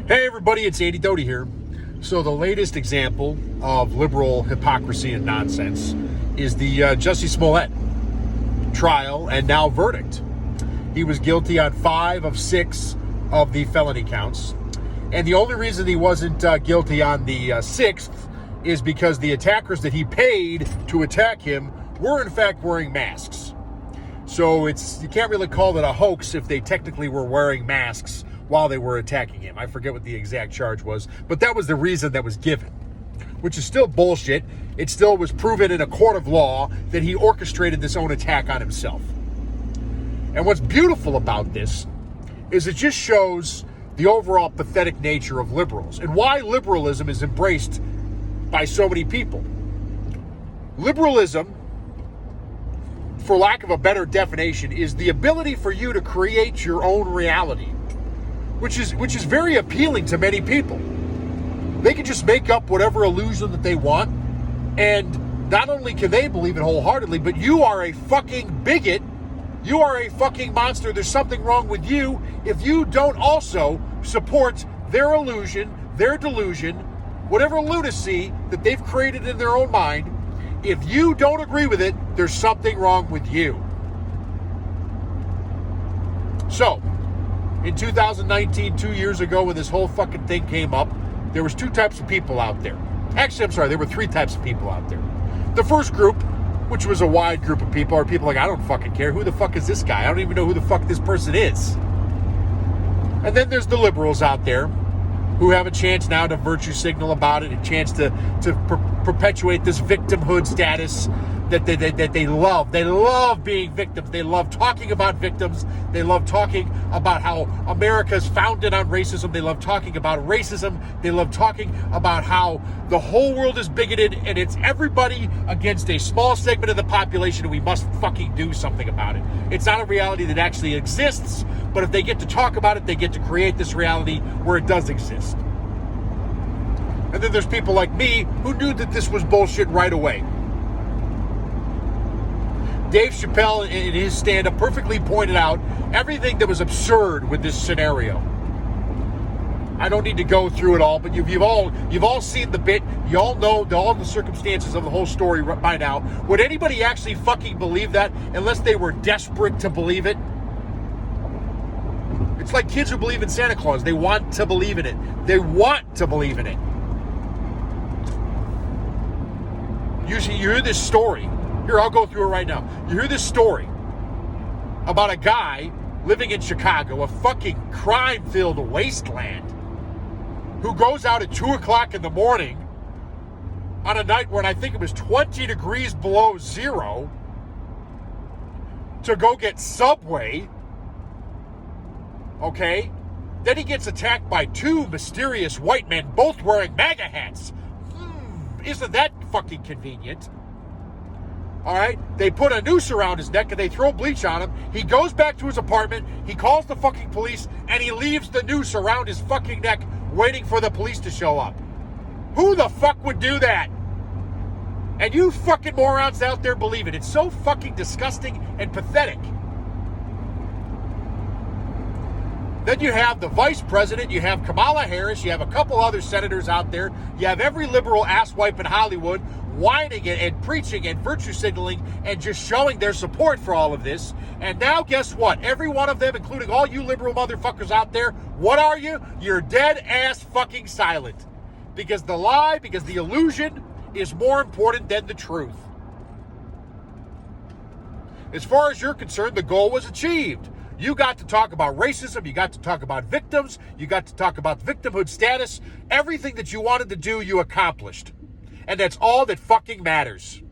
Hey everybody, it's Andy Doty here. So the latest example of liberal hypocrisy and nonsense is the Jussie Smollett trial and now verdict. He was guilty on 5 of 6 of the felony counts. And the only reason he wasn't guilty on the 6th is because the attackers that he paid to attack him were in fact wearing masks. So you can't really call it a hoax if they technically were wearing masks while they were attacking him. I forget what the exact charge was, but that was the reason that was given, which is still bullshit. It still was proven in a court of law that he orchestrated this own attack on himself. And what's beautiful about this is it just shows the overall pathetic nature of liberals and why liberalism is embraced by so many people. Liberalism, for lack of a better definition, is the ability for you to create your own reality, which is very appealing to many people. They can just make up whatever illusion that they want, and not only can they believe it wholeheartedly, but you are a fucking bigot. You are a fucking monster. There's something wrong with you if you don't also support their illusion, their delusion, whatever lunacy that they've created in their own mind. If you don't agree with it, there's something wrong with you. So, in 2019, 2 years ago, when this whole fucking thing came up, there was 2 types of people out there. Actually, I'm sorry, there were 3 types of people out there. The first group, which was a wide group of people, are people like, I don't fucking care. Who the fuck is this guy? I don't even know who the fuck this person is. And then there's the liberals out there who have a chance now to virtue signal about it, a chance to perpetuate this victimhood status that they love. They love being victims. They love talking about victims. They love talking about how America's founded on racism. They love talking about racism. They love talking about how the whole world is bigoted and it's everybody against a small segment of the population and we must fucking do something about it. It's not a reality that actually exists, but if they get to talk about it, they get to create this reality where it does exist. And then there's people like me who knew that this was bullshit right away. Dave Chappelle, in his stand-up, perfectly pointed out everything that was absurd with this scenario. I don't need to go through it all, but you've all seen the bit. You all know all the circumstances of the whole story by now. Would anybody actually fucking believe that unless they were desperate to believe it? It's like kids who believe in Santa Claus. They want to believe in it. They want to believe in it. You hear this story. Here, I'll go through it right now. You hear this story about a guy living in Chicago, a fucking crime-filled wasteland, who goes out at 2 o'clock in the morning on a night when I think it was 20 degrees below zero to go get Subway, okay? Then he gets attacked by 2 mysterious white men, both wearing MAGA hats. Isn't that fucking convenient? All right, they put a noose around his neck and they throw bleach on him. He goes back to his apartment, he calls the fucking police, and he leaves the noose around his fucking neck waiting for the police to show up. Who the fuck would do that? And you fucking morons out there believe it. It's so fucking disgusting and pathetic. Then you have the vice president, you have Kamala Harris, you have a couple other senators out there, you have every liberal asswipe in Hollywood whining and preaching and virtue signaling and just showing their support for all of this. And now guess what? Every one of them, including all you liberal motherfuckers out there, what are you? You're dead ass fucking silent. Because the lie, because the illusion is more important than the truth. As far as you're concerned, the goal was achieved. You got to talk about racism, you got to talk about victims, you got to talk about victimhood status. Everything that you wanted to do, you accomplished. And that's all that fucking matters.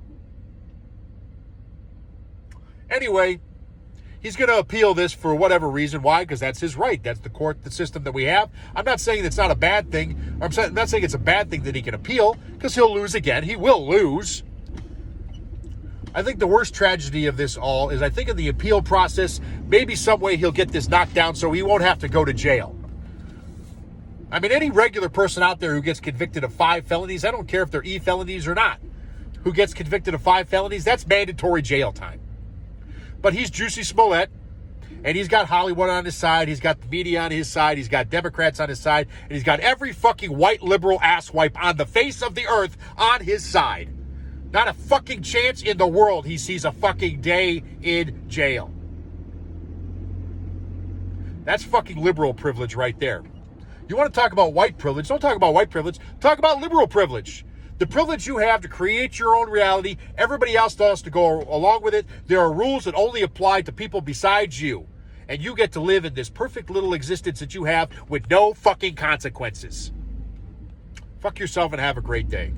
Anyway, he's going to appeal this for whatever reason. Why? Because that's his right. That's the system that we have. I'm not saying it's not a bad thing. I'm not saying it's a bad thing that he can appeal, because he'll lose again. He will lose. I think the worst tragedy of this all is I think in the appeal process, maybe some way he'll get this knocked down so he won't have to go to jail. I mean, any regular person out there who gets convicted of 5 felonies, I don't care if they're felonies or not, who gets convicted of 5 felonies, that's mandatory jail time. But he's Jussie Smollett, And he's got Hollywood on his side. He's got the media on his side. He's got Democrats on his side. And he's got every fucking white liberal asswipe on the face of the earth on his side. Not a fucking chance in the world he sees a fucking day in jail. That's fucking liberal privilege right there. You want to talk about white privilege? Don't talk about white privilege. Talk about liberal privilege. The privilege you have to create your own reality. Everybody else does to go along with it. There are rules that only apply to people besides you. And you get to live in this perfect little existence that you have with no fucking consequences. Fuck yourself and have a great day.